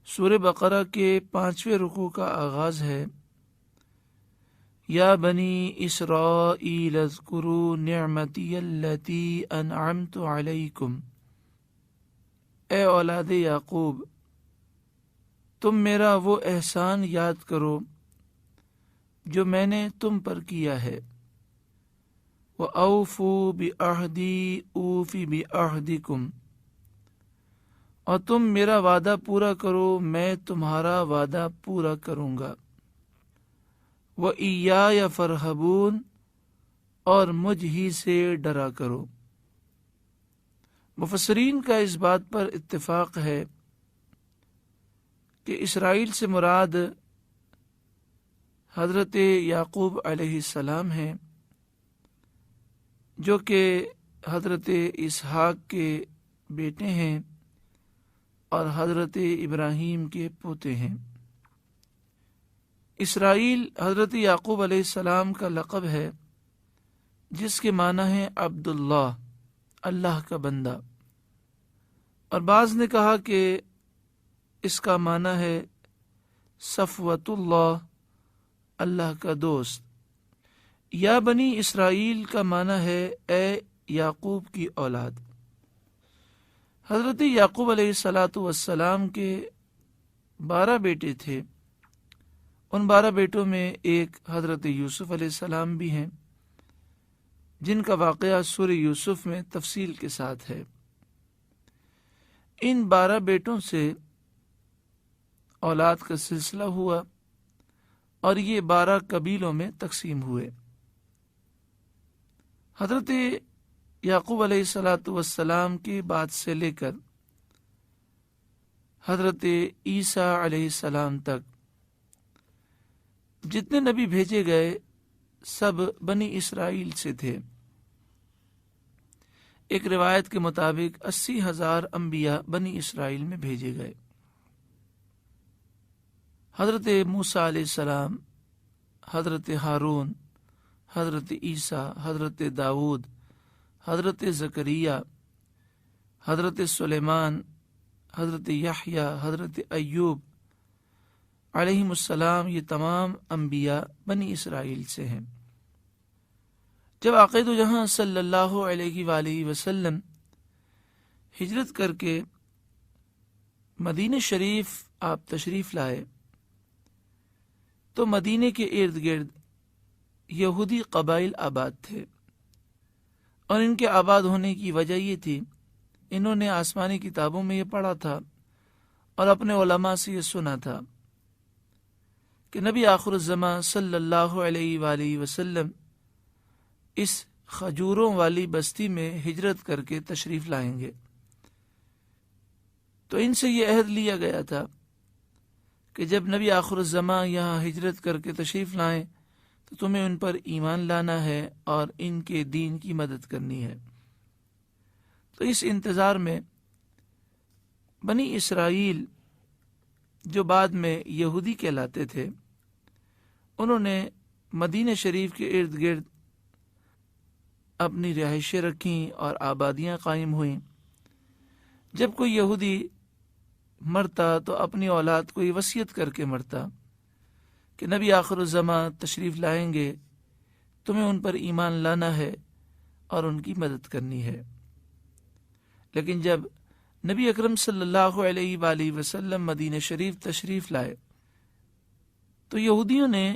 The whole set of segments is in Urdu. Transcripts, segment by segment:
سورہ بقرہ کے 5ویں رکوع کا آغاز ہے، یا بنی اسرائیل اذکروا نعمتی التی انعمت علیکم، اے اولاد یعقوب تم میرا وہ احسان یاد کرو جو میں نے تم پر کیا ہے، وَأَوْفُوا بِعَہْدِی أُوفِ بِعَہْدِکُم، اور تم میرا وعدہ پورا کرو میں تمہارا وعدہ پورا کروں گا، وَإِيَّايَ فَارْہَبُونِ، اور مجھ ہی سے ڈرا کرو۔ مفسرین کا اس بات پر اتفاق ہے کہ اسرائیل سے مراد حضرت یعقوب علیہ السلام ہیں، جو کہ حضرت اسحاق کے بیٹے ہیں اور حضرت ابراہیم کے پوتے ہیں۔ اسرائیل حضرت یعقوب علیہ السلام کا لقب ہے، جس کے معنی ہے عبداللہ، اللہ کا بندہ، اور بعض نے کہا کہ اس کا معنی ہے صفوت اللہ، اللہ کا دوست۔ یا بنی اسرائیل کا معنی ہے اے یعقوب کی اولاد۔ حضرت یعقوب علیہ السلام کے 12 بیٹے تھے، ان 12 بیٹوں میں ایک حضرت یوسف علیہ السلام بھی ہیں، جن کا واقعہ سورہ یوسف میں تفصیل کے ساتھ ہے۔ ان 12 بیٹوں سے اولاد کا سلسلہ ہوا اور یہ 12 قبیلوں میں تقسیم ہوئے۔ حضرت یعقوب علیہ السلام کے بعد سے لے کر حضرت عیسیٰ علیہ السلام تک جتنے نبی بھیجے گئے سب بنی اسرائیل سے تھے۔ ایک روایت کے مطابق 80,000 انبیاء بنی اسرائیل میں بھیجے گئے۔ حضرت موسیٰ علیہ السلام، حضرت ہارون، حضرت عیسیٰ، حضرت داؤد، حضرت زکریا، حضرت سلیمان، حضرت یحییٰ، حضرت ایوب علیہم السلام، یہ تمام انبیاء بنی اسرائیل سے ہیں۔ جب آقا دو جہاں صلی اللہ علیہ وآلہ وسلم ہجرت کر کے مدینہ شریف آپ تشریف لائے تو مدینے کے ارد گرد یہودی قبائل آباد تھے، اور ان کے آباد ہونے کی وجہ یہ تھی، انہوں نے آسمانی کتابوں میں یہ پڑھا تھا اور اپنے علماء سے یہ سنا تھا کہ نبی آخر الزمان صلی اللہ علیہ وآلہ وسلم اس کھجوروں والی بستی میں ہجرت کر کے تشریف لائیں گے۔ تو ان سے یہ عہد لیا گیا تھا کہ جب نبی آخر الزمان یہاں ہجرت کر کے تشریف لائیں تو تمہیں ان پر ایمان لانا ہے اور ان کے دین کی مدد کرنی ہے۔ تو اس انتظار میں بنی اسرائیل جو بعد میں یہودی کہلاتے تھے، انہوں نے مدینہ شریف کے ارد گرد اپنی رہائشیں رکھیں اور آبادیاں قائم ہوئیں۔ جب کوئی یہودی مرتا تو اپنی اولاد کو یہ وصیت کر کے مرتا کہ نبی آخر الزمان تشریف لائیں گے، تمہیں ان پر ایمان لانا ہے اور ان کی مدد کرنی ہے۔ لیکن جب نبی اکرم صلی اللہ علیہ وآلہ وسلم مدینہ شریف تشریف لائے تو یہودیوں نے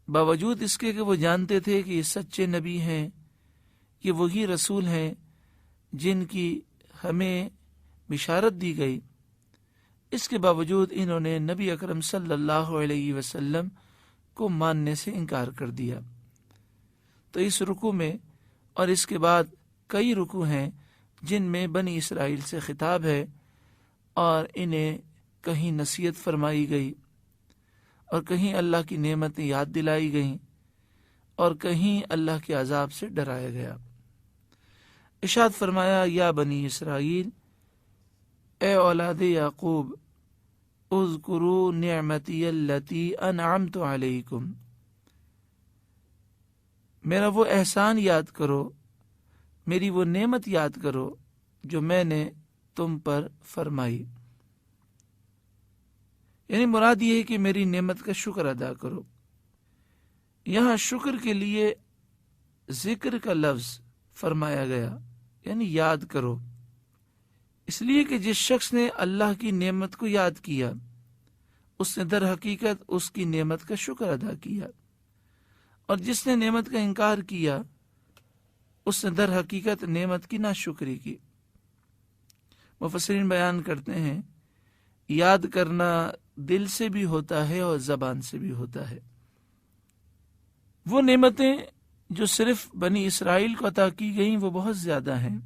باوجود اس کے کہ وہ جانتے تھے کہ یہ سچے نبی ہیں، یہ وہی رسول ہیں جن کی ہمیں بشارت دی گئی، اس کے باوجود انہوں نے نبی اکرم صلی اللہ علیہ وسلم کو ماننے سے انکار کر دیا۔ تو اس رکوع میں اور اس کے بعد کئی رکوع ہیں جن میں بنی اسرائیل سے خطاب ہے اور انہیں کہیں نصیحت فرمائی گئی اور کہیں اللہ کی نعمتیں یاد دلائی گئیں اور کہیں اللہ کے عذاب سے ڈرایا گیا۔ ارشاد فرمایا، یا بنی اسرائیل، اے اولاد یعقوب، اذکروا نعمتی التی انعمت علیکم، میرا وہ احسان یاد کرو، میری وہ نعمت یاد کرو جو میں نے تم پر فرمائی۔ یعنی مراد یہ ہے کہ میری نعمت کا شکر ادا کرو۔ یہاں شکر کے لیے ذکر کا لفظ فرمایا گیا، یعنی یاد کرو، اس لیے کہ جس شخص نے اللہ کی نعمت کو یاد کیا اس نے در حقیقت اس کی نعمت کا شکر ادا کیا، اور جس نے نعمت کا انکار کیا اس نے در حقیقت نعمت کی ناشکری کی۔ مفسرین بیان کرتے ہیں یاد کرنا دل سے بھی ہوتا ہے اور زبان سے بھی ہوتا ہے۔ وہ نعمتیں جو صرف بنی اسرائیل کو عطا کی گئیں وہ بہت زیادہ ہیں۔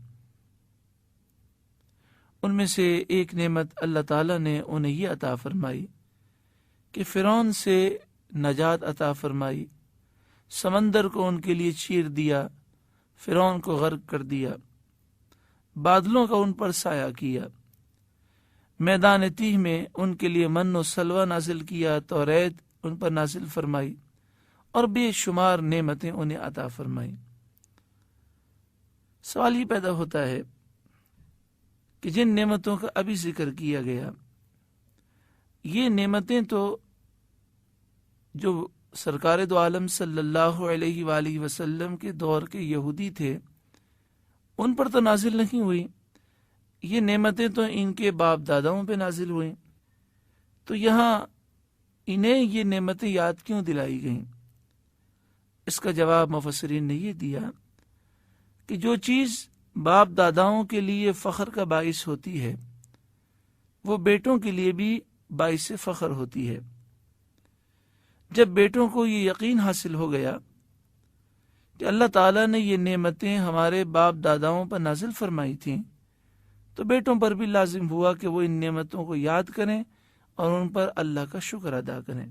ان میں سے ایک نعمت اللہ تعالیٰ نے انہیں یہ عطا فرمائی کہ فرعون سے نجات عطا فرمائی، سمندر کو ان کے لیے چیر دیا، فرعون کو غرق کر دیا، بادلوں کا ان پر سایہ کیا، میدان تیہ میں ان کے لیے من و سلوہ نازل کیا، توریت ان پر نازل فرمائی، اور بے شمار نعمتیں انہیں عطا فرمائیں۔ سوال یہ پیدا ہوتا ہے کہ جن نعمتوں کا ابھی ذکر کیا گیا، یہ نعمتیں تو جو سرکار دو عالم صلی اللہ علیہ وآلہ وسلم کے دور کے یہودی تھے ان پر تو نازل نہیں ہوئی، یہ نعمتیں تو ان کے باپ داداؤں پہ نازل ہوئیں، تو یہاں انہیں یہ نعمتیں یاد کیوں دلائی گئیں؟ اس کا جواب مفسرین نے یہ دیا کہ جو چیز باپ داداؤں کے لیے فخر کا باعث ہوتی ہے وہ بیٹوں کے لیے بھی باعث فخر ہوتی ہے۔ جب بیٹوں کو یہ یقین حاصل ہو گیا کہ اللہ تعالیٰ نے یہ نعمتیں ہمارے باپ داداؤں پر نازل فرمائی تھیں تو بیٹوں پر بھی لازم ہوا کہ وہ ان نعمتوں کو یاد کریں اور ان پر اللہ کا شکر ادا کریں۔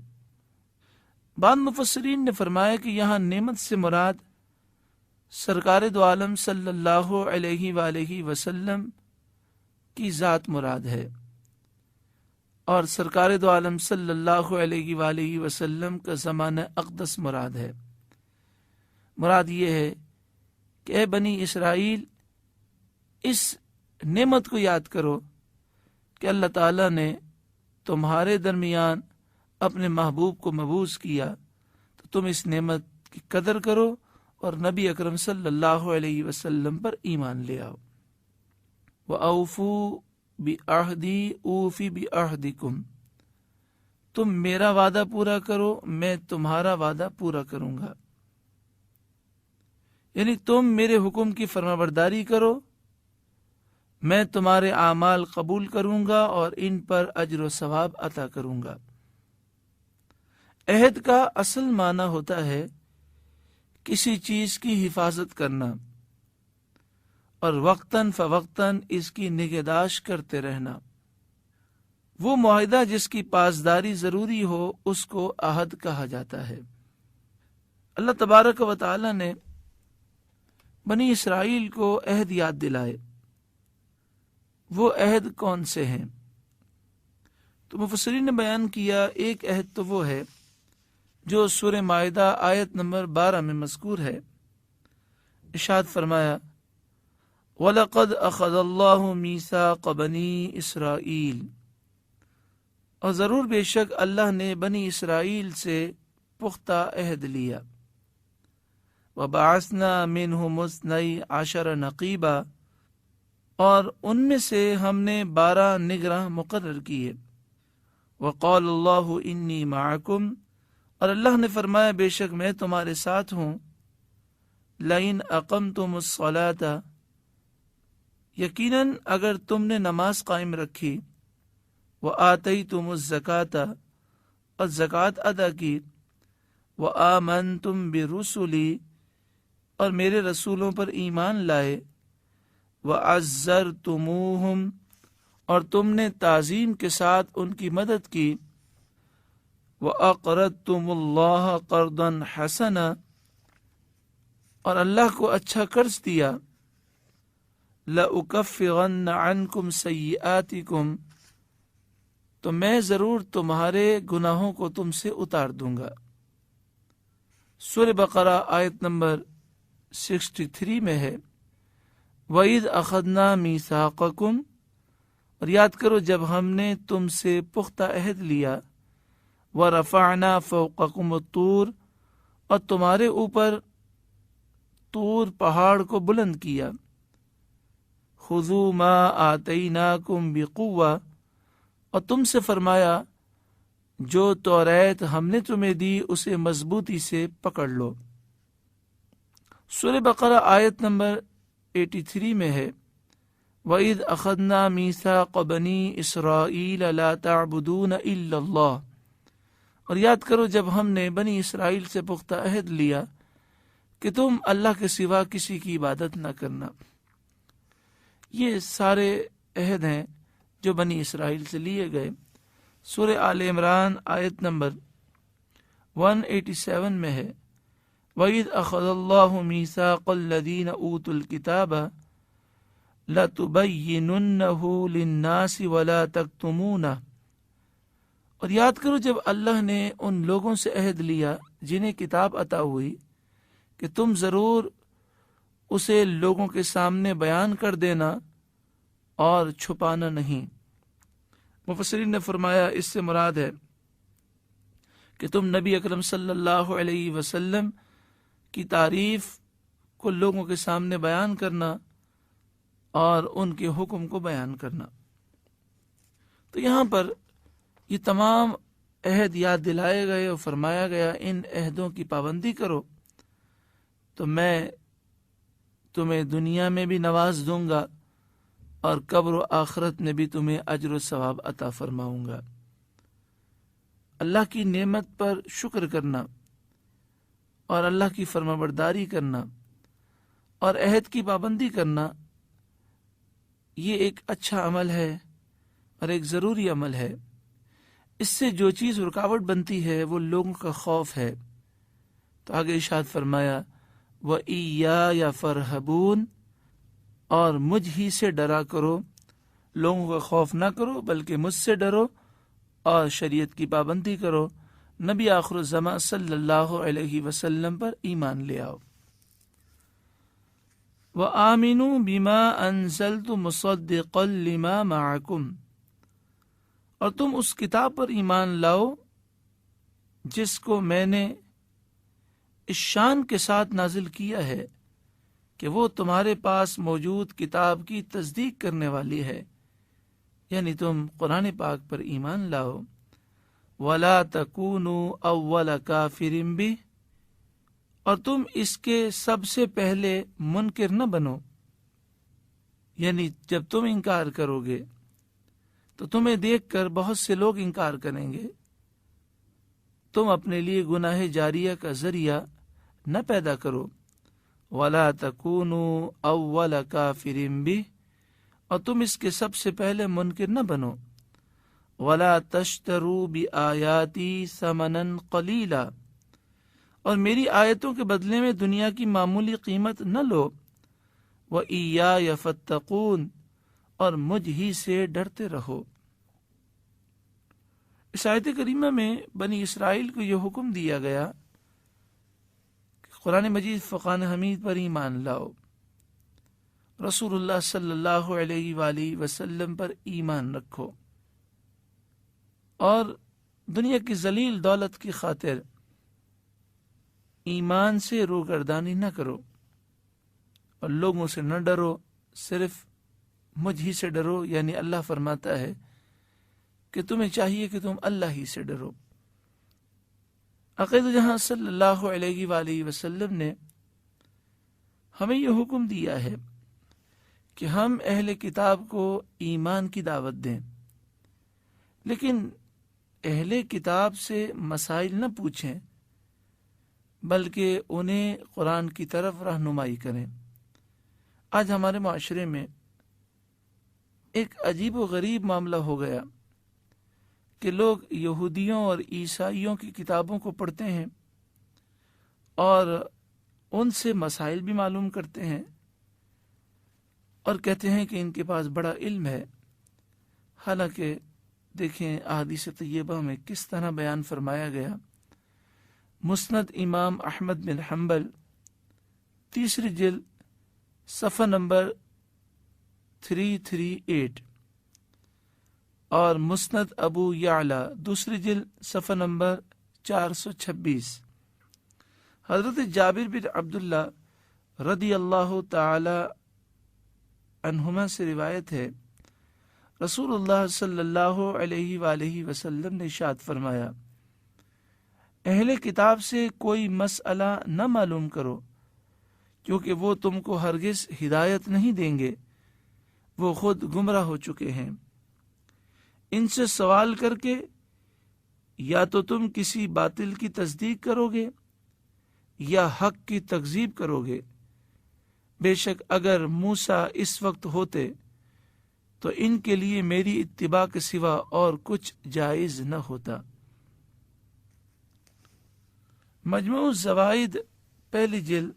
بعض مفسرین نے فرمایا کہ یہاں نعمت سے مراد سرکار دو عالم صلی اللہ علیہ وآلہ وسلم کی ذات مراد ہے، اور سرکار دو عالم صلی اللہ علیہ وآلہ وسلم کا زمانہ اقدس مراد ہے۔ مراد یہ ہے کہ اے بنی اسرائیل، اس نعمت کو یاد کرو کہ اللہ تعالیٰ نے تمہارے درمیان اپنے محبوب کو مبعوث کیا، تو تم اس نعمت کی قدر کرو اور نبی اکرم صلی اللہ علیہ وسلم پر ایمان لے آؤ۔ وَأَوْفُوا بِعَہْدِی أُوفِ بِعَہْدِکُم، تم میرا وعدہ پورا کرو میں تمہارا وعدہ پورا کروں گا، یعنی تم میرے حکم کی فرمانبرداری کرو، میں تمہارے اعمال قبول کروں گا اور ان پر اجر و ثواب عطا کروں گا۔ عہد کا اصل معنی ہوتا ہے کسی چیز کی حفاظت کرنا اور وقتاً فوقتاً اس کی نگہداشت کرتے رہنا۔ وہ معاہدہ جس کی پاسداری ضروری ہو اس کو عہد کہا جاتا ہے۔ اللہ تبارک و تعالی نے بنی اسرائیل کو عہد یاد دلائے۔ وہ عہد کون سے ہیں؟ تو مفسرین نے بیان کیا ایک عہد تو وہ ہے جو سورہ مائدہ آیت نمبر 12 میں مذکور ہے۔ ارشاد فرمایا وَلَقَدْ أَخَذَ اللَّهُ مِيثَاقَ بَنِي إِسْرَائِيلَ، اور ضرور بے شک اللہ نے بنی اسرائیل سے پختہ عہد لیا۔ وَبَعَثْنَا مِنْهُمُ اثْنَيْ عَشَرَ نَقِيبًا، اور ان میں سے ہم نے 12 نگراں مقرر کیے۔ وَقَالَ اللَّهُ إِنِّي مَعَكُمْ، اور اللہ نے فرمایا بے شک میں تمہارے ساتھ ہوں۔ لَئِنْ أَقَمْتُمُ الصَّلَاةَ، یقیناً اگر تم نے نماز قائم رکھی، وَآتَيْتُمُ الزَّكَاةَ، اور زکوٰۃ ادا کی، وَآمَنْتُمْ بِرُسُلِي، اور میرے رسولوں پر ایمان لائے، وَعَزَّرْتُمُوهُمْ، اور تم نے تعظیم کے ساتھ ان کی مدد کی، وَأَقْرَضْتُمُ اللَّهَ قَرْضًا حَسَنًا، اور اللہ کو اچھا قرض دیا، لَأُكَفِّرَنَّ عَنْكُمْ سَيِّئَاتِكُمْ، تو میں ضرور تمہارے گناہوں کو تم سے اتار دوں گا۔ سورہ بقرہ آیت نمبر 63 میں ہے وَإِذْ أَخَذْنَا مِيثَاقَكُمْ، اور یاد کرو جب ہم نے تم سے پختہ عہد لیا، وَرَفَعْنَا فَوْقَكُمُ الطُّورَ، اور تمہارے اوپر طور پہاڑ کو بلند کیا، خُذُوا مَا آتَيْنَاكُمْ بِقُوَّةٍ، اور تم سے فرمایا جو توریت ہم نے تمہیں دی اسے مضبوطی سے پکڑ لو۔ سورہ بقرہ آیت نمبر 83 میں ہے، وَإِذْ أَخَذْنَا مِيثَاقَ بَنِي إِسْرَائِيلَ لَا تَعْبُدُونَ إِلَّا اللَّهَ، اور یاد کرو جب ہم نے بنی اسرائیل سے پختہ عہد لیا کہ تم اللہ کے سوا کسی کی عبادت نہ کرنا۔ یہ سارے عہد ہیں جو بنی اسرائیل سے لیے گئے۔ سورہ آل عمران آیت نمبر 187 میں ہے، وَإِذْ أَخَذَ اللَّهُ مِيثَاقَ الَّذِينَ أُوتُوا الْكِتَابَ لَتُبَيِّنُنَّهُ لِلنَّاسِ وَلَا تَكْتُمُونَهُ، اور یاد کرو جب اللہ نے ان لوگوں سے عہد لیا جنہیں کتاب عطا ہوئی کہ تم ضرور اسے لوگوں کے سامنے بیان کر دینا اور چھپانا نہیں۔ مفسرین نے فرمایا اس سے مراد ہے کہ تم نبی اکرم صلی اللہ علیہ وسلم کی تعریف کو لوگوں کے سامنے بیان کرنا اور ان کے حکم کو بیان کرنا۔ تو یہاں پر یہ تمام عہد یاد دلائے گئے اور فرمایا گیا ان عہدوں کی پابندی کرو تو میں تمہیں دنیا میں بھی نواز دوں گا اور قبر و آخرت میں بھی تمہیں اجر و ثواب عطا فرماؤں گا۔ اللہ کی نعمت پر شکر کرنا اور اللہ کی فرما برداری کرنا اور عہد کی پابندی کرنا، یہ ایک اچھا عمل ہے اور ایک ضروری عمل ہے۔ اس سے جو چیز رکاوٹ بنتی ہے وہ لوگوں کا خوف ہے۔ تو آگے ارشاد فرمایا، وَإِيَّايَ فَارْهَبُونَ، اور مجھ ہی سے ڈرا کرو، لوگوں کا خوف نہ کرو بلکہ مجھ سے ڈرو اور شریعت کی پابندی کرو، نبی آخر الزماں صلی اللہ علیہ وسلم پر ایمان لے آؤ۔ وَآمِنُوا بِمَا أَنزَلْتُ مُصَدِّقًا لِمَا مَعَكُمْ، اور تم اس کتاب پر ایمان لاؤ جس کو میں نے اس شان کے ساتھ نازل کیا ہے کہ وہ تمہارے پاس موجود کتاب کی تصدیق کرنے والی ہے، یعنی تم قرآن پاک پر ایمان لاؤ۔ وَلَا تَكُونُوا أَوَّلَ كَافِرٍ بِهِ، اور تم اس کے سب سے پہلے منکر نہ بنو، یعنی جب تم انکار کرو گے تو تمہیں دیکھ کر بہت سے لوگ انکار کریں گے، تم اپنے لیے گناہ جاریہ کا ذریعہ نہ پیدا کرو۔ وَلَا تَكُونُوا أَوَّلَ كَافِرٍ بِهِ، اور تم اس کے سب سے پہلے منکر نہ بنو۔ وَلَا تَشْتَرُوا بِآيَاتِي ثَمَنًا قَلِيلًا، اور میری آیتوں کے بدلے میں دنیا کی معمولی قیمت نہ لو۔ وَإِيَّايَ فَاتَّقُونِ، اور مجھ ہی سے ڈرتے رہو۔ اس آیت کریمہ میں بنی اسرائیل کو یہ حکم دیا گیا کہ قرآن مجید فقان حمید پر ایمان لاؤ، رسول اللہ صلی اللہ علیہ وآلہ وسلم پر ایمان رکھو، اور دنیا کی ذلیل دولت کی خاطر ایمان سے روگردانی نہ کرو اور لوگوں سے نہ ڈرو، صرف مجھ ہی سے ڈرو، یعنی اللہ فرماتا ہے کہ تمہیں چاہیے کہ تم اللہ ہی سے ڈرو۔ عقید جہاں صلی اللہ علیہ وآلہ وسلم نے ہمیں یہ حکم دیا ہے کہ ہم اہل کتاب کو ایمان کی دعوت دیں، لیکن اہل کتاب سے مسائل نہ پوچھیں بلکہ انہیں قرآن کی طرف رہنمائی کریں۔ آج ہمارے معاشرے میں ایک عجیب و غریب معاملہ ہو گیا کہ لوگ یہودیوں اور عیسائیوں کی کتابوں کو پڑھتے ہیں اور ان سے مسائل بھی معلوم کرتے ہیں اور کہتے ہیں کہ ان کے پاس بڑا علم ہے، حالانکہ دیکھیں احادیث طیبہ میں کس طرح بیان فرمایا گیا۔ مسند امام احمد بن حنبل 3 جلد صفحہ نمبر 338، اور مسند ابو یعلا دوسری جلد صفحہ نمبر 426۔ حضرت جابر بن عبداللہ رضی اللہ تعالی عنہما سے روایت ہے، رسول اللہ صلی اللہ علیہ وآلہ وسلم نے ارشاد فرمایا، اہل کتاب سے کوئی مسئلہ نہ معلوم کرو، کیونکہ وہ تم کو ہرگز ہدایت نہیں دیں گے، وہ خود گمراہ ہو چکے ہیں۔ ان سے سوال کر کے یا تو تم کسی باطل کی تصدیق کرو گے یا حق کی تکذیب کرو گے۔ بے شک اگر موسیٰ اس وقت ہوتے تو ان کے لیے میری اتباع کے سوا اور کچھ جائز نہ ہوتا۔ مجموع الزوائد پہلی جلد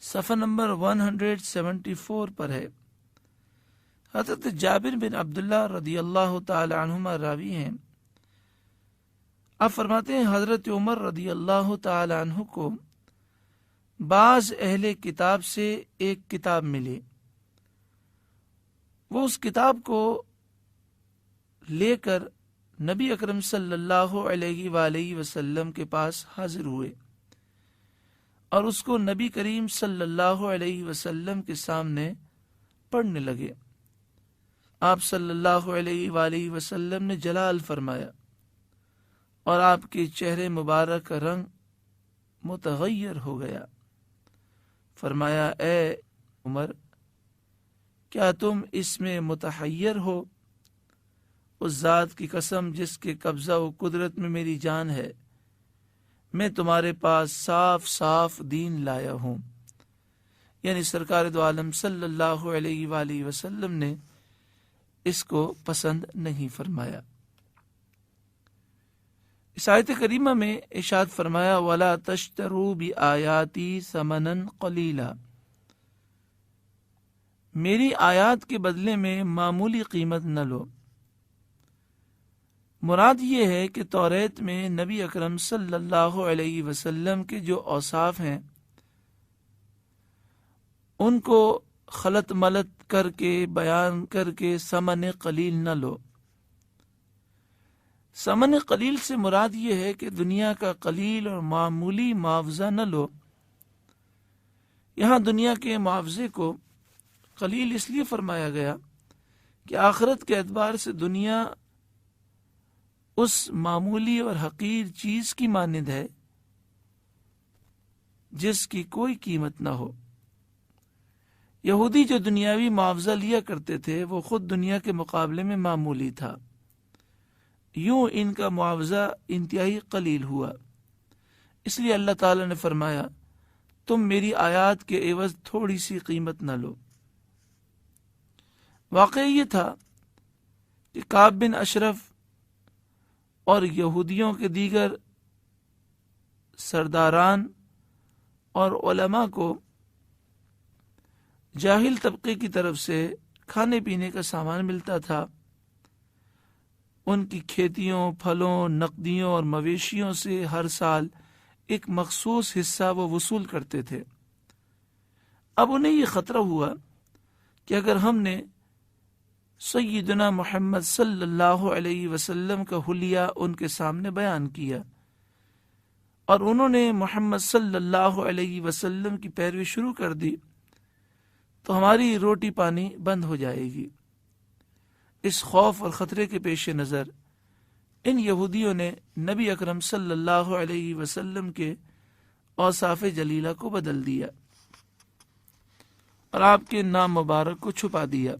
صفحہ نمبر 174 پر ہے۔ حضرت جابر بن عبداللہ رضی اللہ تعالی عنہما راوی ہیں۔ آپ فرماتے ہیں حضرت عمر رضی اللہ تعالی عنہ کو بعض اہل کتاب سے ایک کتاب ملی، وہ اس کتاب کو لے کر نبی اکرم صلی اللہ علیہ وآلہ وسلم کے پاس حاضر ہوئے اور اس کو نبی کریم صلی اللہ علیہ وسلم کے سامنے پڑھنے لگے۔ آپ صلی اللہ علیہ وآلہ وسلم نے جلال فرمایا اور آپ کے چہرے مبارک کا رنگ متغیر ہو گیا۔ فرمایا، اے عمر، کیا تم اس میں متحیر ہو؟ اس ذات کی قسم جس کے قبضہ و قدرت میں میری جان ہے، میں تمہارے پاس صاف صاف دین لایا ہوں۔ یعنی سرکار دو عالم صلی اللہ علیہ وآلہ وسلم نے اس کو پسند نہیں فرمایا۔ اس آیت کریمہ میں ارشاد فرمایا، وَلَا تَشْتَرُوا بِآيَاتِي ثَمَنًا قَلِيلًا، میری آیات کے بدلے میں معمولی قیمت نہ لو۔ مراد یہ ہے کہ توریت میں نبی اکرم صلی اللہ علیہ وسلم کے جو اوصاف ہیں ان کو خلط ملط کر کے بیان کر کے ثمن قلیل نہ لو۔ ثمن قلیل سے مراد یہ ہے کہ دنیا کا قلیل اور معمولی معاوضہ نہ لو۔ یہاں دنیا کے معاوضے کو قلیل اس لیے فرمایا گیا کہ آخرت کے اعتبار سے دنیا اس معمولی اور حقیر چیز کی مانند ہے جس کی کوئی قیمت نہ ہو۔ یہودی جو دنیاوی معاوضہ لیا کرتے تھے وہ خود دنیا کے مقابلے میں معمولی تھا، یوں ان کا معاوضہ انتہائی قلیل ہوا۔ اس لیے اللہ تعالی نے فرمایا، تم میری آیات کے عوض تھوڑی سی قیمت نہ لو۔ واقعہ یہ تھا کہ کعب بن اشرف اور یہودیوں کے دیگر سرداران اور علماء کو جاہل طبقے کی طرف سے کھانے پینے کا سامان ملتا تھا۔ ان کی کھیتیوں، پھلوں، نقدیوں اور مویشیوں سے ہر سال ایک مخصوص حصہ وہ وصول کرتے تھے۔ اب انہیں یہ خطرہ ہوا کہ اگر ہم نے سیدنا محمد صلی اللہ علیہ وسلم کا حلیہ ان کے سامنے بیان کیا اور انہوں نے محمد صلی اللہ علیہ وسلم کی پیروی شروع کر دی تو ہماری روٹی پانی بند ہو جائے گی۔ اس خوف اور خطرے کے پیش نظر ان یہودیوں نے نبی اکرم صلی اللہ علیہ وسلم کے اوصاف جلیلہ کو بدل دیا اور آپ کے نام مبارک کو چھپا دیا۔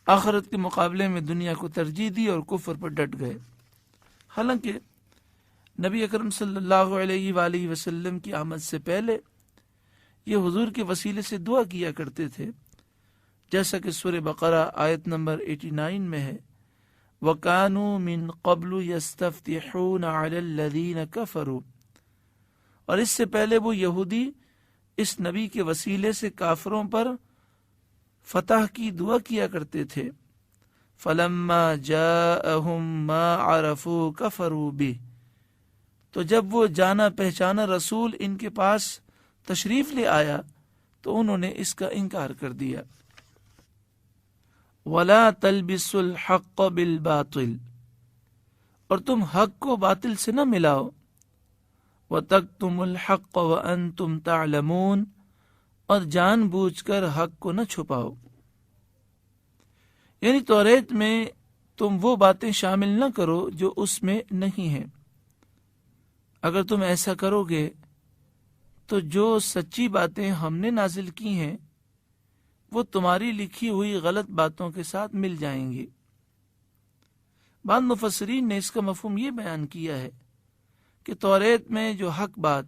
آخرت کے مقابلے میں دنیا کو ترجیح دی اور کفر پر ڈٹ گئے۔ حالانکہ نبی اکرم صلی اللہ علیہ وآلہ وسلم کی آمد سے پہلے یہ حضور کے وسیلے سے دعا کیا کرتے تھے، جیسا کہ سورہ بقرہ آیت نمبر 89 میں ہے، وَكَانُوا مِن قَبْلُ يَسْتَفْتِحُونَ عَلَى الَّذِينَ كَفَرُوا، اور اس سے پہلے وہ یہودی اس نبی کے وسیلے سے کافروں پر فتح کی دعا کیا کرتے تھے۔ فَلَمَّا جَاءَهُم مَّا عَرَفُوا كَفَرُوا بِهِ، تو جب وہ جانا پہچانا رسول ان کے پاس تشریف لے آیا تو انہوں نے اس کا انکار کر دیا۔ ولا تلبسوا الحق بالباطل، اور تم حق کو باطل سے نہ ملاؤ، وتکتموا الحق وانتم تعلمون، اور جان بوجھ کر حق کو نہ چھپاؤ۔ یعنی توریت میں تم وہ باتیں شامل نہ کرو جو اس میں نہیں ہیں۔ اگر تم ایسا کرو گے تو جو سچی باتیں ہم نے نازل کی ہیں وہ تمہاری لکھی ہوئی غلط باتوں کے ساتھ مل جائیں گی۔ بعض مفسرین نے اس کا مفہوم یہ بیان کیا ہے کہ توریت میں جو حق بات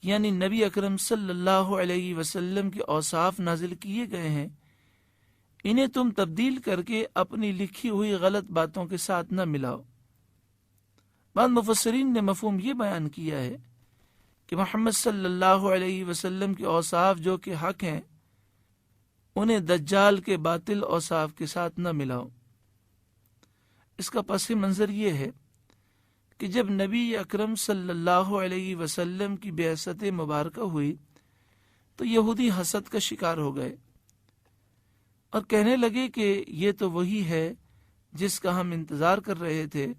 یعنی نبی اکرم صلی اللہ علیہ وسلم کے اوصاف نازل کیے گئے ہیں، انہیں تم تبدیل کر کے اپنی لکھی ہوئی غلط باتوں کے ساتھ نہ ملاؤ۔ بعض مفسرین نے مفہوم یہ بیان کیا ہے کہ محمد صلی اللہ علیہ وسلم کے اوصاف جو کہ حق ہیں انہیں دجال کے باطل اوصاف کے ساتھ نہ ملاؤ۔ اس کا پس منظر یہ ہے کہ جب نبی اکرم صلی اللہ علیہ وسلم کی بعثت مبارکہ ہوئی تو یہودی حسد کا شکار ہو گئے اور کہنے لگے کہ یہ تو وہی ہے جس کا ہم انتظار کر رہے تھے،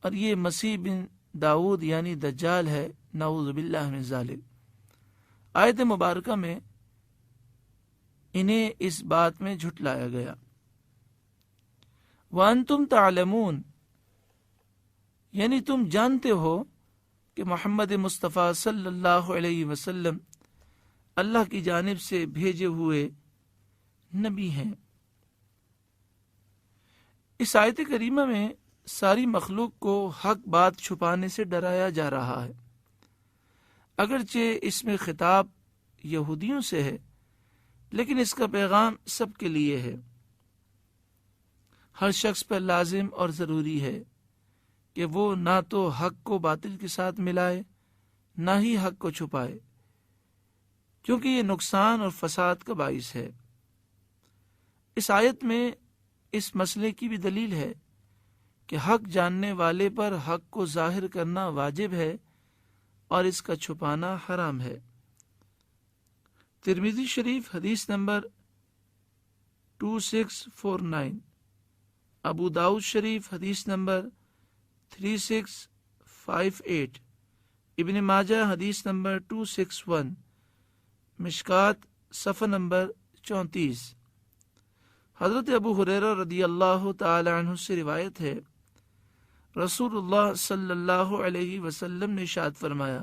اور یہ مسیح بن داؤد یعنی دجال ہے، نعوذ باللہ من ذالک۔ آیت مبارکہ میں انہیں اس بات میں جھٹلایا گیا۔ وَأَنْتُمْ تَعْلَمُونَ، یعنی تم جانتے ہو کہ محمد مصطفیٰ صلی اللہ علیہ وسلم اللہ کی جانب سے بھیجے ہوئے نبی ہیں۔ اس آیت کریمہ میں ساری مخلوق کو حق بات چھپانے سے ڈرایا جا رہا ہے۔ اگرچہ اس میں خطاب یہودیوں سے ہے لیکن اس کا پیغام سب کے لیے ہے۔ ہر شخص پر لازم اور ضروری ہے کہ وہ نہ تو حق کو باطل کے ساتھ ملائے نہ ہی حق کو چھپائے، کیونکہ یہ نقصان اور فساد کا باعث ہے۔ اس آیت میں اس مسئلے کی بھی دلیل ہے کہ حق جاننے والے پر حق کو ظاہر کرنا واجب ہے اور اس کا چھپانا حرام ہے۔ ترمذی شریف حدیث نمبر 2649، ابو داؤد شریف حدیث نمبر 3658، ابن ماجہ حدیث نمبر 261، مشکات صفحہ نمبر 34۔ حضرت ابو ہریرہ رضی اللہ تعالی عنہ سے روایت ہے، رسول اللہ صلی اللہ علیہ وسلم نے ارشاد فرمایا،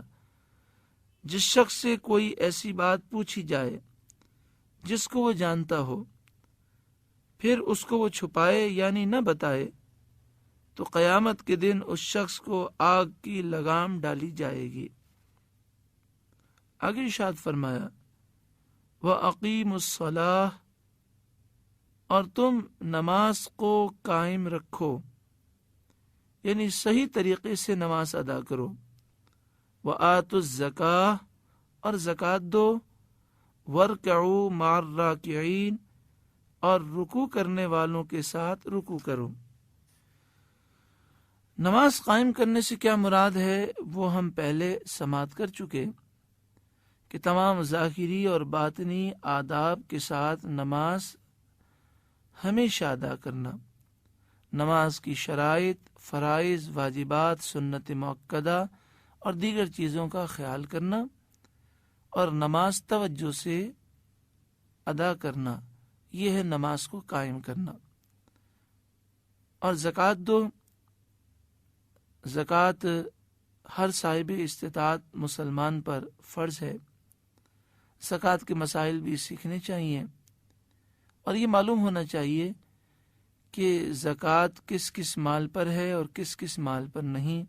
جس شخص سے کوئی ایسی بات پوچھی جائے جس کو وہ جانتا ہو، پھر اس کو وہ چھپائے یعنی نہ بتائے، تو قیامت کے دن اس شخص کو آگ کی لگام ڈالی جائے گی۔ آگے ارشاد فرمایا، وَأَقِیمُوا الصَّلَاةَ، اور تم نماز کو قائم رکھو، یعنی صحیح طریقے سے نماز ادا کرو۔ وَآتُوا الزَّکاۃَ، اور زکوٰۃ دو۔ وَارْکَعُوا مَعَ الرَّاکِعِینَ، اور رکوع کرنے والوں کے ساتھ رکوع کرو۔ نماز قائم کرنے سے کیا مراد ہے وہ ہم پہلے سماعت کر چکے کہ تمام ظاہری اور باطنی آداب کے ساتھ نماز ہمیشہ ادا کرنا، نماز کی شرائط، فرائض، واجبات، سنت مؤکدہ اور دیگر چیزوں کا خیال کرنا، اور نماز توجہ سے ادا کرنا، یہ ہے نماز کو قائم کرنا۔ اور زکوٰۃ دو، زکوٰۃ ہر صاحب استطاعت مسلمان پر فرض ہے۔ زکوٰۃ کے مسائل بھی سیکھنے چاہیے اور یہ معلوم ہونا چاہیے کہ زکوٰۃ کس کس مال پر ہے اور کس کس مال پر نہیں،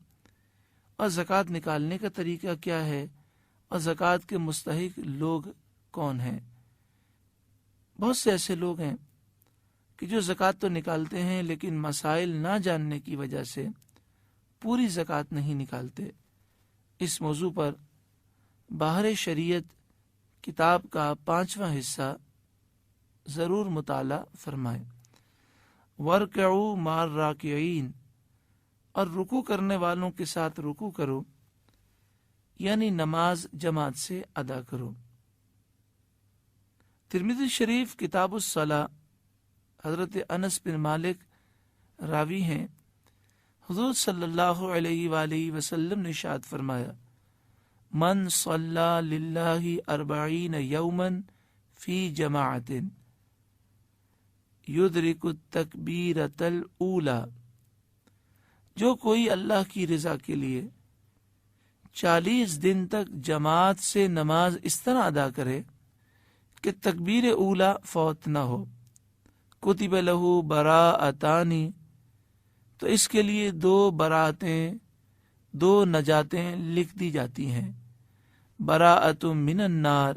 اور زکوٰۃ نکالنے کا طریقہ کیا ہے، اور زکوٰۃ کے مستحق لوگ کون ہیں۔ بہت سے ایسے لوگ ہیں کہ جو زکوٰۃ تو نکالتے ہیں لیکن مسائل نہ جاننے کی وجہ سے پوری زکوٰۃ نہیں نکالتے۔ اس موضوع پر باہر شریعت کتاب کا 5واں حصہ ضرور مطالعہ فرمائیں۔ وَارْکَعُوا مَعَ الرَّاکِعِینَ، اور رکوع کرنے والوں کے ساتھ رکوع کرو، یعنی نماز جماعت سے ادا کرو۔ ترمذی شریف کتاب الصلاۃ حضرت انس بن مالک راوی ہیں، حضور صلی اللہ علیہ وآلہ وسلم نے ارشاد فرمایا، من صلی للہ 40 یوما فی جماعت یدرک التکبیرۃ الاولی، جو کوئی اللہ کی رضا کے لیے 40 دن تک جماعت سے نماز اس طرح ادا کرے کہ تکبیر اولا فوت نہ ہو، کتب لہ براءتان، تو اس کے لیے 2 براءتیں، 2 نجاتیں لکھ دی جاتی ہیں۔ براءۃ من النار،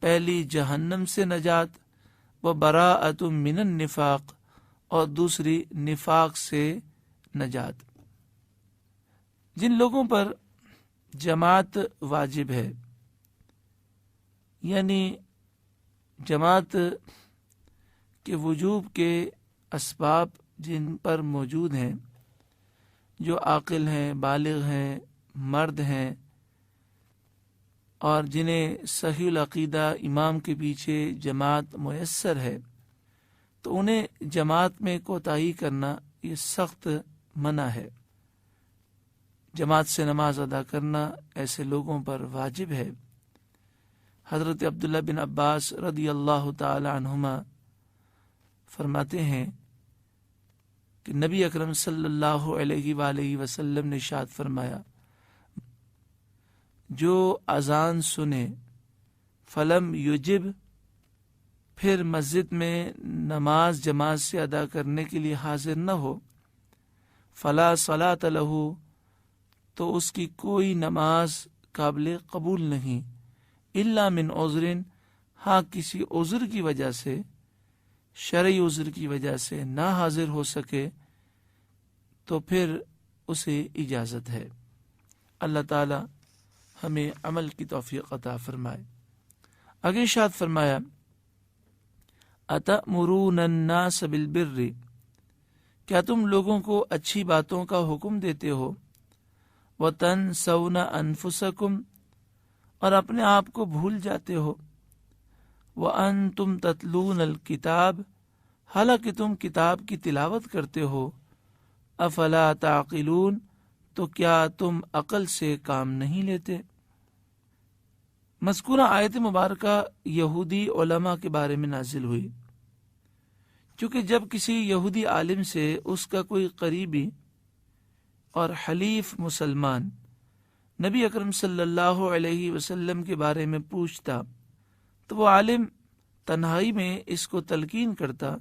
پہلی جہنم سے نجات، و براءۃ من النفاق، اور دوسری نفاق سے نجات۔ جن لوگوں پر جماعت واجب ہے، یعنی جماعت کے وجوب کے اسباب جن پر موجود ہیں، جو عاقل ہیں، بالغ ہیں، مرد ہیں، اور جنہیں صحیح العقیدہ امام کے پیچھے جماعت میسر ہے، تو انہیں جماعت میں کوتاہی کرنا یہ سخت منع ہے۔ جماعت سے نماز ادا کرنا ایسے لوگوں پر واجب ہے۔ حضرت عبداللہ بن عباس رضی اللہ تعالی عنہما فرماتے ہیں کہ نبی اکرم صلی اللہ علیہ وآلہ وسلم نے ارشاد فرمایا، جو اذان سنے فلم یجب، پھر مسجد میں نماز جماعت سے ادا کرنے کے لیے حاضر نہ ہو، فلا صلاۃ لہ، تو اس کی کوئی نماز قابل قبول نہیں، الا من عذر، ہاں کسی عذر کی وجہ سے، شرعی عذر کی وجہ سے نہ حاضر ہو سکے تو پھر اسے اجازت ہے۔ اللہ تعالی ہمیں عمل کی توفیق عطا فرمائے۔ آگے ارشاد فرمایا، اتأمرون الناس بالبر، کیا تم لوگوں کو اچھی باتوں کا حکم دیتے ہو، وتنسون انفسکم، اور اپنے آپ کو بھول جاتے ہو، وانتم تتلون الکتاب، حالانکہ تم کتاب کی تلاوت کرتے ہو، افلا تعقلون، تو کیا تم عقل سے کام نہیں لیتے؟ مذکورہ آیت مبارکہ یہودی علماء کے بارے میں نازل ہوئی، چونکہ جب کسی یہودی عالم سے اس کا کوئی قریبی اور حلیف مسلمان نبی اکرم صلی اللہ علیہ وسلم کے بارے میں پوچھتا تو وہ عالم تنہائی میں اس کو تلقین کرتا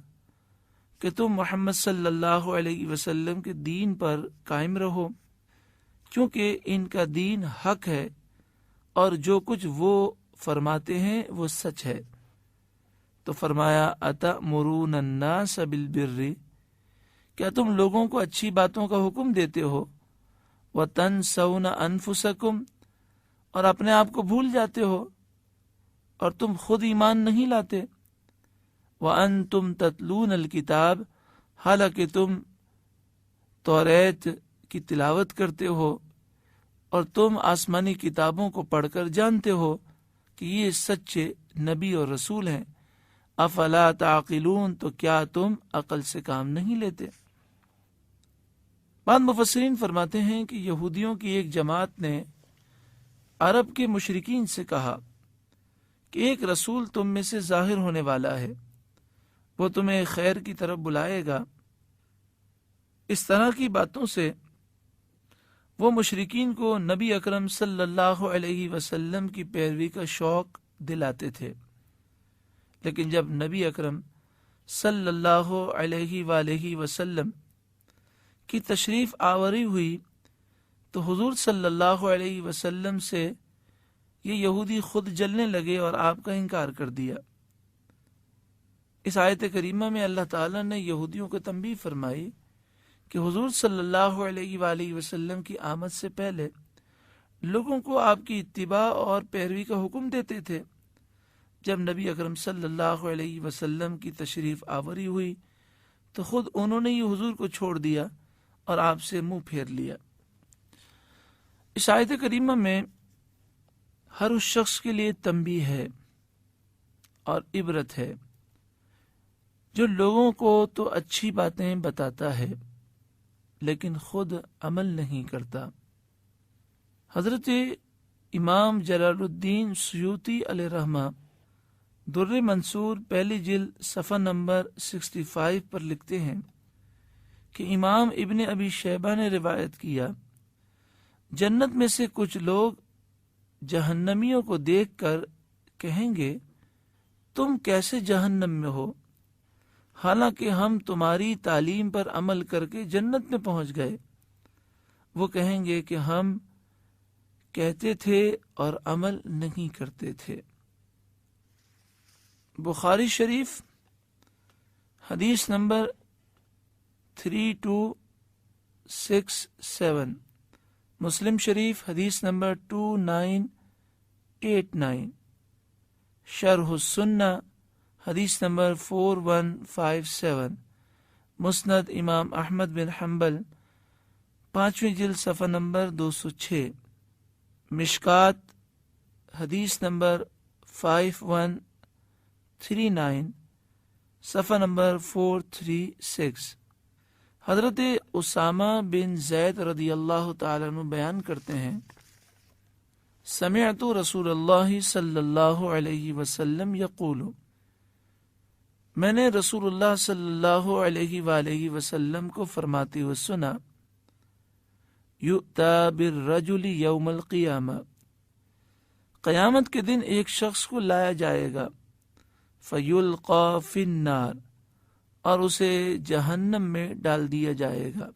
کہ تم محمد صلی اللہ علیہ وسلم کے دین پر قائم رہو، کیونکہ ان کا دین حق ہے اور جو کچھ وہ فرماتے ہیں وہ سچ ہے۔ تو فرمایا، اتأمرون الناس بالبر، کیا تم لوگوں کو اچھی باتوں کا حکم دیتے ہو، وتنسون انفسکم، اور اپنے آپ کو بھول جاتے ہو، اور تم خود ایمان نہیں لاتے، وانتم تتلون الکتاب، حالانکہ تم توریت کی تلاوت کرتے ہو اور تم آسمانی کتابوں کو پڑھ کر جانتے ہو کہ یہ سچے نبی اور رسول ہیں، افلا تعقلون، تو کیا تم عقل سے کام نہیں لیتے؟ بعض مفسرین فرماتے ہیں کہ یہودیوں کی ایک جماعت نے عرب کے مشرکین سے کہا کہ ایک رسول تم میں سے ظاہر ہونے والا ہے، وہ تمہیں خیر کی طرف بلائے گا۔ اس طرح کی باتوں سے وہ مشرکین کو نبی اکرم صلی اللہ علیہ وسلم کی پیروی کا شوق دلاتے تھے، لیکن جب نبی اکرم صلی اللہ علیہ وآلہ وسلم کی تشریف آوری ہوئی تو حضور صلی اللہ علیہ وسلم سے یہ یہودی خود جلنے لگے اور آپ کا انکار کر دیا۔ اس آیت کریمہ میں اللہ تعالیٰ نے یہودیوں کو تنبیہ فرمائی کہ حضور صلی اللہ علیہ وآلہ وسلم کی آمد سے پہلے لوگوں کو آپ کی اتباع اور پیروی کا حکم دیتے تھے۔ جب نبی اکرم صلی اللہ علیہ وسلم کی تشریف آوری ہوئی تو خود انہوں نے یہ حضور کو چھوڑ دیا اور آپ سے منہ پھیر لیا۔ اس آیت کریمہ میں ہر اس شخص کے لیے تنبیہ ہے اور عبرت ہے جو لوگوں کو تو اچھی باتیں بتاتا ہے لیکن خود عمل نہیں کرتا۔ حضرت امام جلال الدین سیوطی علیہ رحمہ در منصور پہلی جلد صفحہ نمبر 65 پر لکھتے ہیں کہ امام ابن ابی شیبہ نے روایت کیا، جنت میں سے کچھ لوگ جہنمیوں کو دیکھ کر کہیں گے تم کیسے جہنم میں ہو، حالانکہ ہم تمہاری تعلیم پر عمل کر کے جنت میں پہنچ گئے۔ وہ کہیں گے کہ ہم کہتے تھے اور عمل نہیں کرتے تھے۔ بخاری شریف حدیث نمبر 3267، مسلم شریف حدیث نمبر 2989، شرح السنہ حدیث نمبر 4157، مسند امام احمد بن حنبل 5ویں جلد صفحہ نمبر 206، مشکات حدیث نمبر 5139، صفحہ نمبر 436۔ حضرت اسامہ بن زید رضی اللہ تعالیٰ عنہ بیان کرتے ہیں، سمعت رسول اللہ صلی اللہ علیہ وسلم یقول، میں نے رسول اللہ صلی اللہ علیہ وآلہ وسلم کو فرماتے ہوئے سنا، یؤتی بالرجل یوم القیامہ، قیامت کے دن ایک شخص کو لایا جائے گا، فیلقی فی النار، اور اسے جہنم میں ڈال دیا جائے گا،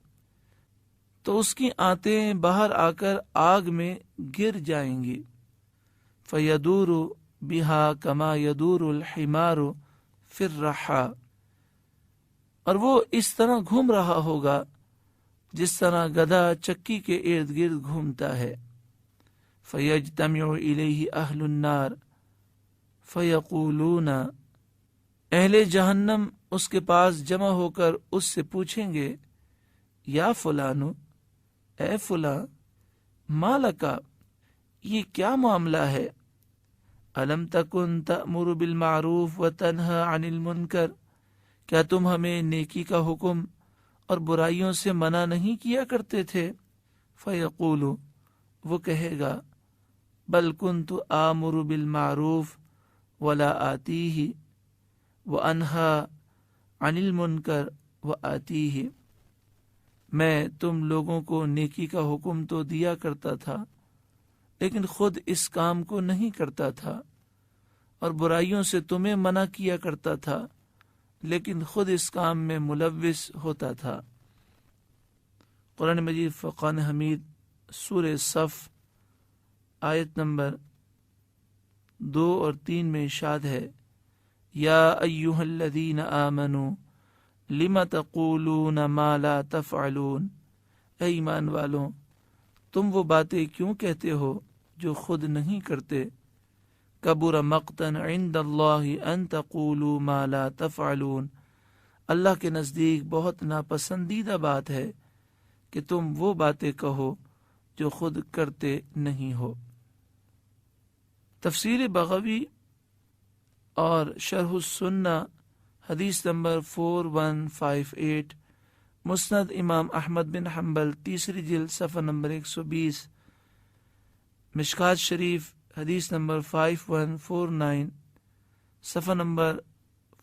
تو اس کی آنتیں باہر آ کر آگ میں گر جائیں گی، فیدور بہا کما یدور الحمار فی الرحا، اور وہ اس طرح گھوم رہا ہوگا جس طرح گدھا چکی کے ارد گرد گھومتا ہے، فیجتمع الیہ اہل النار فیقولون، اہل جہنم اس کے پاس جمع ہو کر اس سے پوچھیں گے، یا فلانو، اے فلاں، ما لکا، یہ کیا معاملہ ہے، الم تکن تأمر بالمعروف وتنہی عن المنکر، کیا تم ہمیں نیکی کا حکم اور برائیوں سے منع نہیں کیا کرتے تھے؟ فیقول، وہ کہے گا، بل کنت آمر بالمعروف ولا آتیہ وانہی عن المنکر وآتیہ، میں تم لوگوں کو نیکی کا حکم تو دیا کرتا تھا لیکن خود اس کام کو نہیں کرتا تھا، اور برائیوں سے تمہیں منع کیا کرتا تھا لیکن خود اس کام میں ملوث ہوتا تھا۔ قرآن مجید فرقان حمید سورہ صف آیت نمبر 2 اور 3 میں ارشاد ہے، یا ایھا الذین آمنوا لم تقولون ما لا تفعلون، اے ایمان والوں، تم وہ باتیں کیوں کہتے ہو جو خود نہیں کرتے؟ کبر مقتا عند اللہ ان تقولوا ما لا تفعلون، اللہ کے نزدیک بہت ناپسندیدہ بات ہے کہ تم وہ باتیں کہو جو خود کرتے نہیں ہو۔ تفسیر بغوی اور شرح السنہ حدیث نمبر 4158، مسند امام احمد بن حنبل 3 جلد صفحہ نمبر 120، مشکات شریف حدیث نمبر 5149، صفحہ نمبر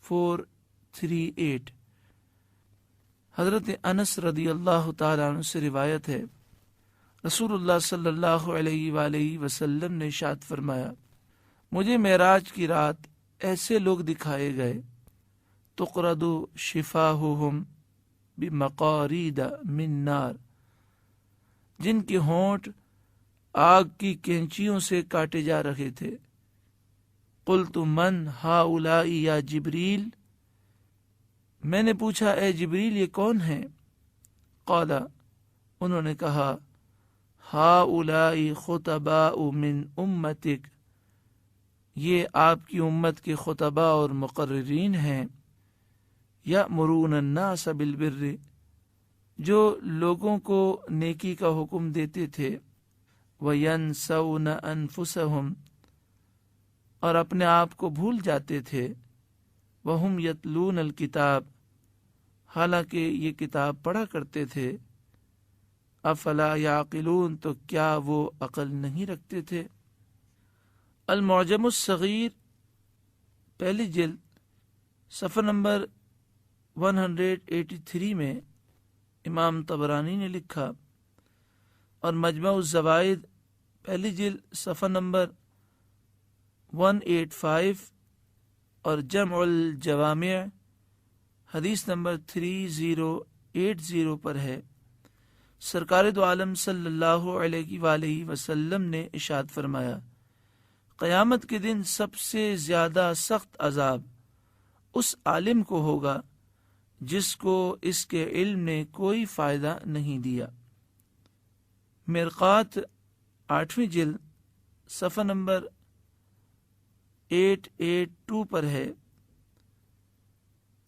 438۔ حضرت انس رضی اللہ تعالیٰ عنہ سے روایت ہے، رسول اللہ صلی اللہ علیہ وآلہ وسلم نے ارشاد فرمایا، مجھے معراج کی رات ایسے لوگ دکھائے گئے، تقرد شفاہہم بمقارید من نار، جن کے ہونٹ آگ کی کینچیوں سے کاٹے جا رہے تھے۔ قلت من ہؤلاء یا جبریل، میں نے پوچھا اے جبریل یہ کون ہیں؟ قال، انہوں نے کہا، ہؤلاء خطباء من امتک، یہ آپ کی امت کے خطباء اور مقررین ہیں، یأمرون الناس بالبر، جو لوگوں کو نیکی کا حکم دیتے تھے، وَيَنْسَوْنَ أَنفُسَهُمْ، اور اپنے آپ کو بھول جاتے تھے، وہم یتلون الکتاب، حالانکہ یہ کتاب پڑھا کرتے تھے، افلا یعقلون، تو کیا وہ عقل نہیں رکھتے تھے؟ المعجم الصغیر پہلی جلد صفحہ نمبر 183 میں امام طبرانی نے لکھا، اور مجمع الزوائد پہلی جلد صفحہ نمبر 185 اور جمع الجوامع حدیث نمبر 3080 پر ہے، سرکار دو عالم صلی اللہ علیہ وآلہ وسلم نے ارشاد فرمایا، قیامت کے دن سب سے زیادہ سخت عذاب اس عالم کو ہوگا جس کو اس کے علم نے کوئی فائدہ نہیں دیا۔ مرقات 8ویں جلد صفحہ نمبر 882 پر ہے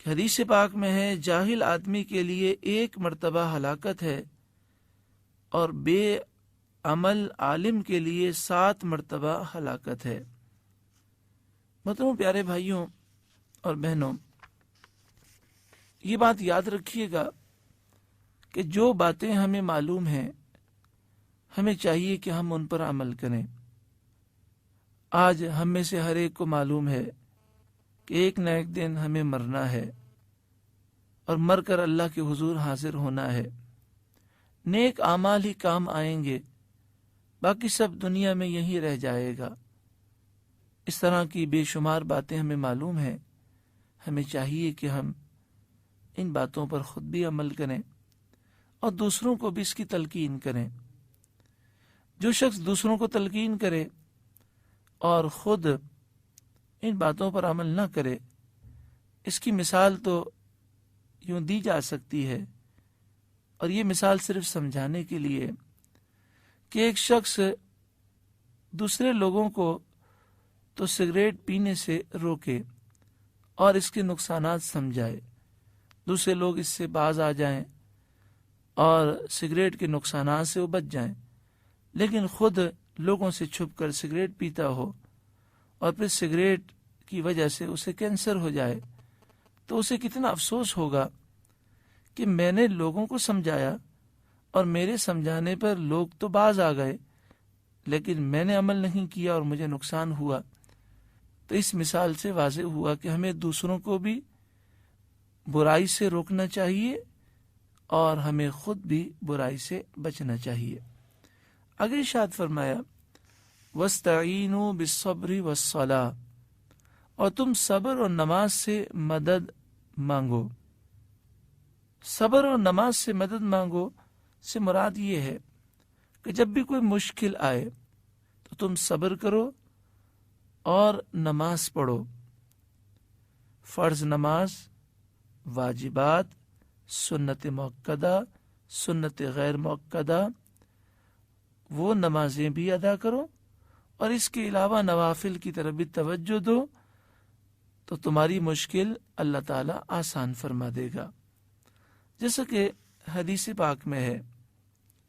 کہ حدیث پاک میں ہے، جاہل آدمی کے لیے ایک مرتبہ ہلاکت ہے اور بے عمل عالم کے لیے 7 مرتبہ ہلاکت ہے۔ محترم پیارے بھائیوں اور بہنوں، یہ بات یاد رکھیے گا کہ جو باتیں ہمیں معلوم ہیں ہمیں چاہیے کہ ہم ان پر عمل کریں۔ آج ہم میں سے ہر ایک کو معلوم ہے کہ ایک نہ ایک دن ہمیں مرنا ہے اور مر کر اللہ کے حضور حاضر ہونا ہے۔ نیک اعمال ہی کام آئیں گے، باقی سب دنیا میں یہی رہ جائے گا۔ اس طرح کی بے شمار باتیں ہمیں معلوم ہیں، ہمیں چاہیے کہ ہم ان باتوں پر خود بھی عمل کریں اور دوسروں کو بھی اس کی تلقین کریں۔ جو شخص دوسروں کو تلقین کرے اور خود ان باتوں پر عمل نہ کرے، اس کی مثال تو یوں دی جا سکتی ہے، اور یہ مثال صرف سمجھانے کے لیے کہ ایک شخص دوسرے لوگوں کو تو سگریٹ پینے سے روکے اور اس کے نقصانات سمجھائے، دوسرے لوگ اس سے باز آ جائیں اور سگریٹ کے نقصانات سے وہ بچ جائیں، لیکن خود لوگوں سے چھپ کر سگریٹ پیتا ہو اور پھر سگریٹ کی وجہ سے اسے کینسر ہو جائے، تو اسے کتنا افسوس ہوگا کہ میں نے لوگوں کو سمجھایا اور میرے سمجھانے پر لوگ تو باز آ گئے، لیکن میں نے عمل نہیں کیا اور مجھے نقصان ہوا۔ تو اس مثال سے واضح ہوا کہ ہمیں دوسروں کو بھی برائی سے روکنا چاہیے اور ہمیں خود بھی برائی سے بچنا چاہیے۔ آگے ارشاد فرمایا، وَاسْتَعِینُوا بِالصَّبْرِ وَالصَّلَاةِ، اور تم صبر اور نماز سے مدد مانگو۔ صبر اور نماز سے مدد مانگو سے مراد یہ ہے کہ جب بھی کوئی مشکل آئے تو تم صبر کرو اور نماز پڑھو۔ فرض نماز، واجبات، سنت موقدہ، سنت غیر موقدہ، وہ نمازیں بھی ادا کرو، اور اس کے علاوہ نوافل کی طرف بھی توجہ دو، تو تمہاری مشکل اللہ تعالیٰ آسان فرما دے گا۔ جیسا کہ حدیث پاک میں ہے،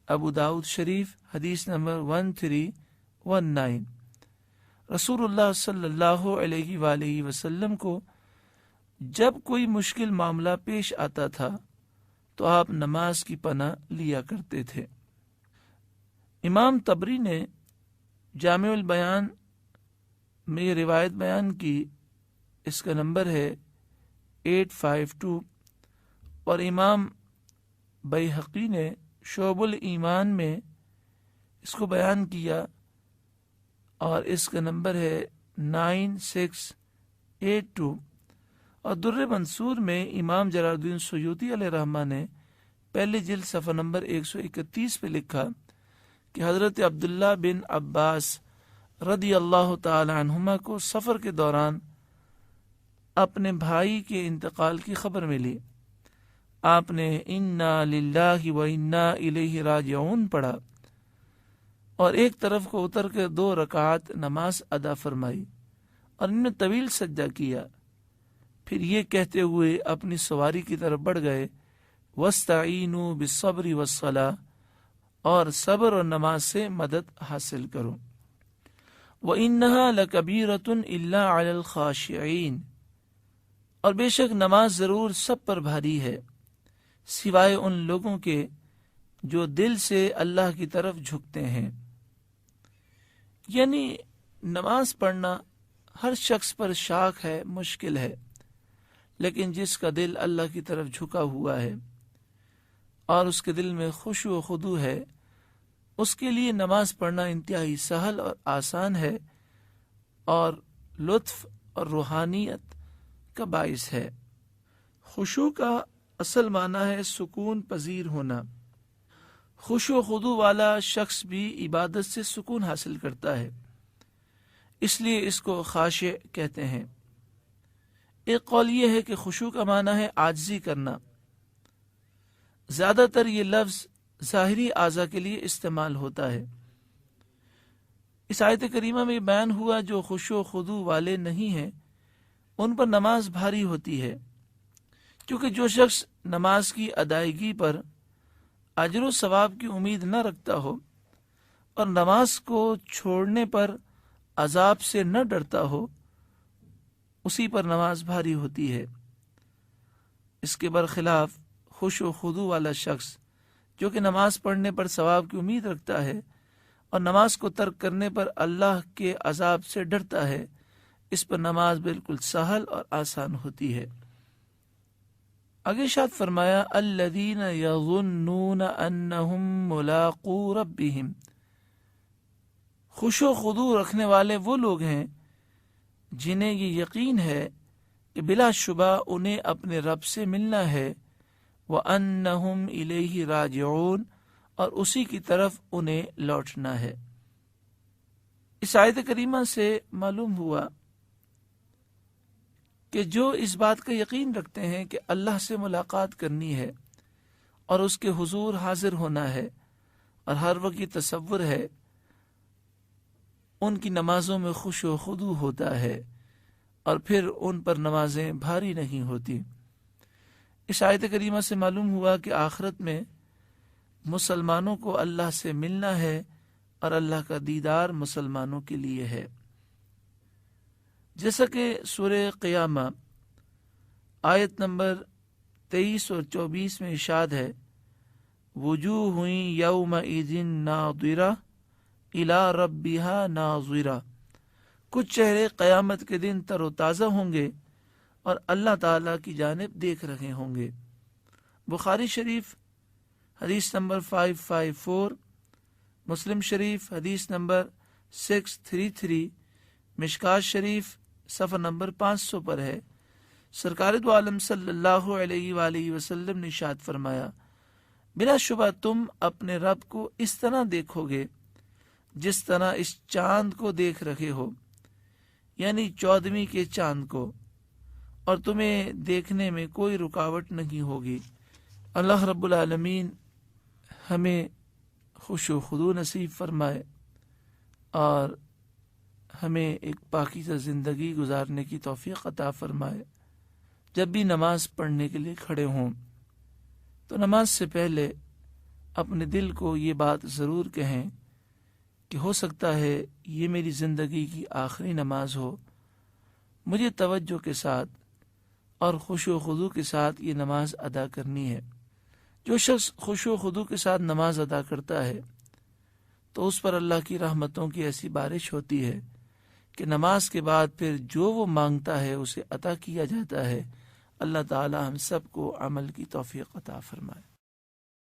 ابو داؤد شریف حدیث نمبر 1319، رسول اللہ صلی اللہ علیہ وآلہ وسلم کو جب کوئی مشکل معاملہ پیش آتا تھا تو آپ نماز کی پناہ لیا کرتے تھے۔ امام طبری نے جامع البیان میں یہ روایت بیان کی، اس کا نمبر ہے 852، اور امام بیہقی نے شعب الایمان میں اس کو بیان کیا اور اس کا نمبر ہے 9682، اور در منصور میں امام جلال الدین سیوطی علیہ رحمہ نے پہلی جلد صفحہ نمبر 131 پہ لکھا کہ حضرت عبداللہ بن عباس رضی اللہ تعالی عنہما کو سفر کے دوران اپنے بھائی کے انتقال کی خبر ملی۔ آپ نے انا للہ و انا الیہ راجعون پڑھا اور ایک طرف کو اتر کے 2 رکعات نماز ادا فرمائی اور ان میں طویل سجدہ کیا، پھر یہ کہتے ہوئے اپنی سواری کی طرف بڑھ گئے، وَاسْتَعِینُوا بِالصَّبْرِ وَالصَّلَاةِ، اور صبر اور نماز سے مدد حاصل کرو۔ وَإِنَّهَا لَكَبِيرَةٌ إِلَّا عَلَى الْخَاشِعِينَ، اور بے شک نماز ضرور سب پر بھاری ہے سوائے ان لوگوں کے جو دل سے اللہ کی طرف جھکتے ہیں۔ یعنی نماز پڑھنا ہر شخص پر شاق ہے، مشکل ہے، لیکن جس کا دل اللہ کی طرف جھکا ہوا ہے اور اس کے دل میں خشوع و خضوع ہے، اس کے لیے نماز پڑھنا انتہائی سہل اور آسان ہے اور لطف اور روحانیت کا باعث ہے۔ خشوع کا اصل معنی ہے سکون پذیر ہونا۔ خشوع و خضوع والا شخص بھی عبادت سے سکون حاصل کرتا ہے، اس لیے اس کو خاشع کہتے ہیں۔ ایک قول یہ ہے کہ خشوع کا معنی ہے عاجزی کرنا۔ زیادہ تر یہ لفظ ظاہری اعضاء کے لیے استعمال ہوتا ہے۔ اس آیت کریمہ میں بیان ہوا جو خشوع و خضوع والے نہیں ہیں ان پر نماز بھاری ہوتی ہے، کیونکہ جو شخص نماز کی ادائیگی پر اجر و ثواب کی امید نہ رکھتا ہو اور نماز کو چھوڑنے پر عذاب سے نہ ڈرتا ہو، اسی پر نماز بھاری ہوتی ہے۔ اس کے برخلاف خشوع و خضوع والا شخص جو کہ نماز پڑھنے پر ثواب کی امید رکھتا ہے اور نماز کو ترک کرنے پر اللہ کے عذاب سے ڈرتا ہے، اس پر نماز بالکل سہل اور آسان ہوتی ہے۔ آگے ارشاد فرمایا الذین یظنون انہم ملاقو ربہم، خشوع و خضوع رکھنے والے وہ لوگ ہیں جنہیں یہ یقین ہے کہ بلا شبہ انہیں اپنے رب سے ملنا ہے، وَأَنَّهُمْ إِلَيْهِ رَاجِعُونَ، اور اسی کی طرف انہیں لوٹنا ہے۔ اس آیت کریمہ سے معلوم ہوا کہ جو اس بات کا یقین رکھتے ہیں کہ اللہ سے ملاقات کرنی ہے اور اس کے حضور حاضر ہونا ہے اور ہر وقت یہ تصور ہے، ان کی نمازوں میں خشوع و خضوع ہوتا ہے اور پھر ان پر نمازیں بھاری نہیں ہوتی۔ اس آیت کریمہ سے معلوم ہوا کہ آخرت میں مسلمانوں کو اللہ سے ملنا ہے اور اللہ کا دیدار مسلمانوں کے لیے ہے، جیسا کہ سورہ قیامہ آیت نمبر 23 اور 24 میں ارشاد ہے وجوہ یومئذ ناظرہ الی ربہا ناظرہ، کچھ چہرے قیامت کے دن تر و تازہ ہوں گے اور اللہ تعالیٰ کی جانب دیکھ رہے ہوں گے۔ بخاری شریف حدیث نمبر 554، مسلم شریف حدیث نمبر 633، مشکات شریف صفحہ نمبر 500 پر ہے۔ سرکار دو عالم صلی اللہ علیہ وآلہ وسلم نے ارشاد فرمایا بلا شبہ تم اپنے رب کو اس طرح دیکھو گے جس طرح اس چاند کو دیکھ رہے ہو، یعنی 14ویں کے چاند کو، اور تمہیں دیکھنے میں کوئی رکاوٹ نہیں ہوگی۔ اللہ رب العالمین ہمیں خشوع و خضوع نصیب فرمائے اور ہمیں ایک پاکیزہ زندگی گزارنے کی توفیق عطا فرمائے۔ جب بھی نماز پڑھنے کے لیے کھڑے ہوں تو نماز سے پہلے اپنے دل کو یہ بات ضرور کہیں کہ ہو سکتا ہے یہ میری زندگی کی آخری نماز ہو، مجھے توجہ کے ساتھ اور خشوع و خضوع کے ساتھ یہ نماز ادا کرنی ہے۔ جو شخص خشوع و خضوع کے ساتھ نماز ادا کرتا ہے تو اس پر اللہ کی رحمتوں کی ایسی بارش ہوتی ہے کہ نماز کے بعد پھر جو وہ مانگتا ہے اسے عطا کیا جاتا ہے۔ اللہ تعالی ہم سب کو عمل کی توفیق عطا فرمائے۔